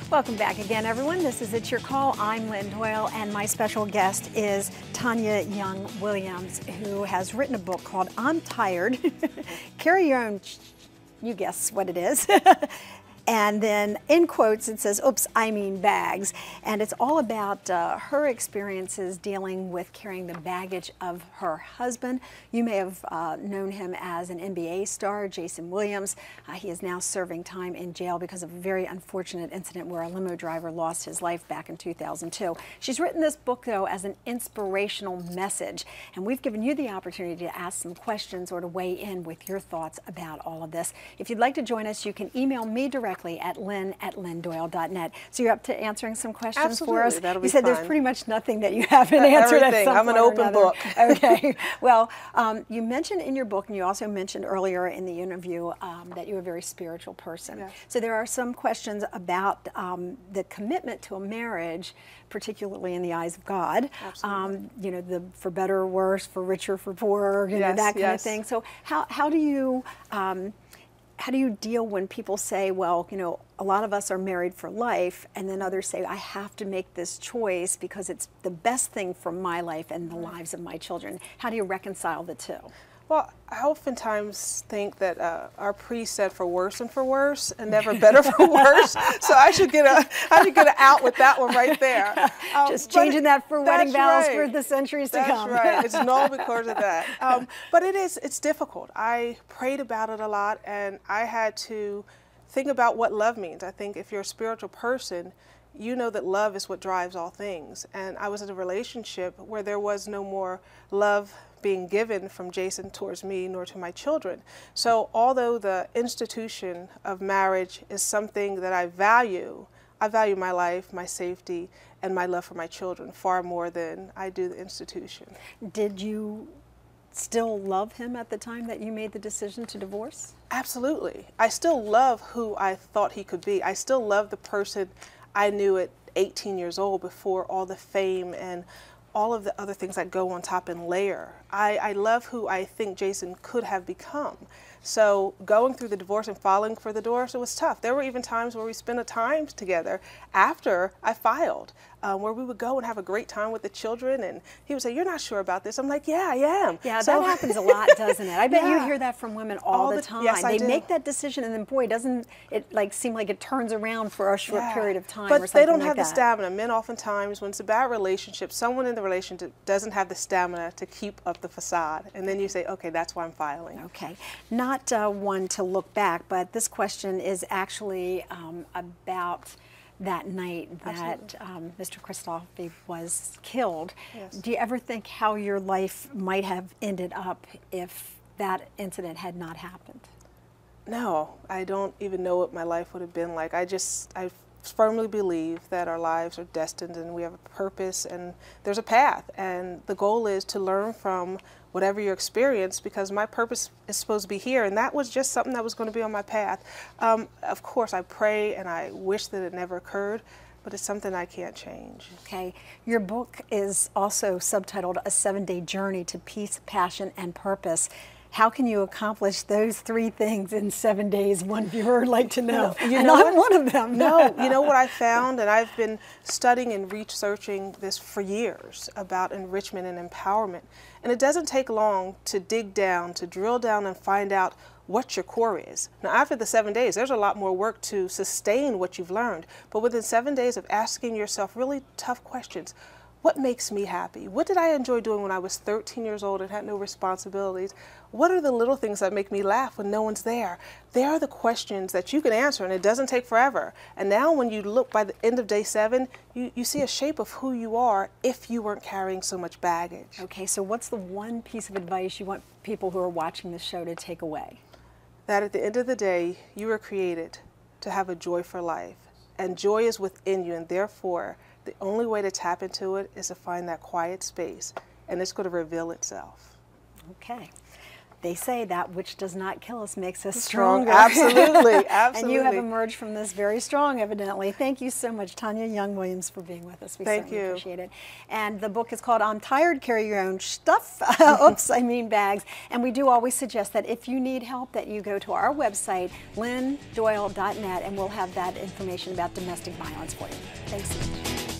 Welcome back again, everyone. This is It's Your Call. I'm Lynn Doyle, and my special guest is Tanya Williams, who has written a book called I'm Tired. Carry your own, you guess what it is. And then in quotes it says, oops, I mean bags. And it's all about her experiences dealing with carrying the baggage of her husband. You may have known him as an NBA star, Jayson Williams. He is now serving time in jail because of a very unfortunate incident where a limo driver lost his life back in 2002. She's written this book, though, as an inspirational message. And we've given you the opportunity to ask some questions or to weigh in with your thoughts about all of this. If you'd like to join us, you can email me directly at lynn@lynndoyle.net. So you're up to answering some questions for us? That'll be You said fine. There's pretty much nothing that you haven't answered at some I'm an point or open another. book. Okay. Well, you mentioned in your book, and you also mentioned earlier in the interview, that you're a very spiritual person. Yes. So there are some questions about the commitment to a marriage, particularly in the eyes of God. Absolutely. You know, the for better or worse, for richer, for poorer, you know, that kind of thing. So how do you deal when people say, well, you know, a lot of us are married for life, and then others say, I have to make this choice because it's the best thing for my life and the lives of my children. How do you reconcile the two? Well, I oftentimes think that our priest said for worse and for worse, and never better for worse. So I should get an out with that one right there. Just changing that for wedding vows right. for the centuries to come. That's right. It's null because of that. But it's difficult. I prayed about it a lot, and I had to think about what love means. I think if you're a spiritual person, you know that love is what drives all things. And I was in a relationship where there was no more love being given from Jayson towards me nor to my children. So although the institution of marriage is something that I value my life, my safety, and my love for my children far more than I do the institution. Did you still love him at the time that you made the decision to divorce? Absolutely. I still love who I thought he could be. I still love the person I knew at 18 years old before all the fame and all of the other things that go on top and layer. I love who I think Jayson could have become. So going through the divorce and filing for the divorce, it was tough. There were even times where we spent a time together after I filed, where we would go and have a great time with the children, and he would say, you're not sure about this. I'm like, yeah, I am. Yeah, so, that happens a lot, doesn't it? I bet you hear that from women all the time. Yes, they do. make that decision, and then, boy, doesn't it like seem like it turns around for a short period of time but or something they don't like have that. the stamina. Men oftentimes, when it's a bad relationship, someone in the relationship doesn't have the stamina to keep up the facade. And then you say, okay, that's why I'm filing. Okay. Not one to look back, but this question is actually about that night that Mr. Christophe was killed. Yes. Do you ever think how your life might have ended up if that incident had not happened? No, I don't even know what my life would have been like. I firmly believe that our lives are destined and we have a purpose and there's a path. And the goal is to learn from whatever your experience, because my purpose is supposed to be here, and that was just something that was going to be on my path. Of course, I pray and I wish that it never occurred, but it's something I can't change. Okay. Your book is also subtitled A 7-Day Journey to Peace, Passion, and Purpose. How can you accomplish those 3 things in 7 days? One viewer would like to know. And I'm one of them. No, you know what I found, and I've been studying and researching this for years about enrichment and empowerment. And it doesn't take long to dig down, to drill down and find out what your core is. Now, after the 7 days, there's a lot more work to sustain what you've learned. But within 7 days of asking yourself really tough questions, what makes me happy? What did I enjoy doing when I was 13 years old and had no responsibilities? What are the little things that make me laugh when no one's there? They are the questions that you can answer, and it doesn't take forever. And now when you look by the end of day 7, you see a shape of who you are if you weren't carrying so much baggage. Okay, so what's the one piece of advice you want people who are watching this show to take away? That at the end of the day, you were created to have a joy for life. And joy is within you, and therefore, the only way to tap into it is to find that quiet space, and it's going to reveal itself. Okay. they say that which does not kill us makes us stronger. Absolutely, absolutely. And you have emerged from this very strong, evidently. Thank you so much, Tanya Young Williams, for being with us. We certainly appreciate it. And the book is called I'm Tired, Carry Your Own Stuff. Oops, I mean bags. And we do always suggest that if you need help, that you go to our website, lynndoyle.net, and we'll have that information about domestic violence for you. Thanks so much.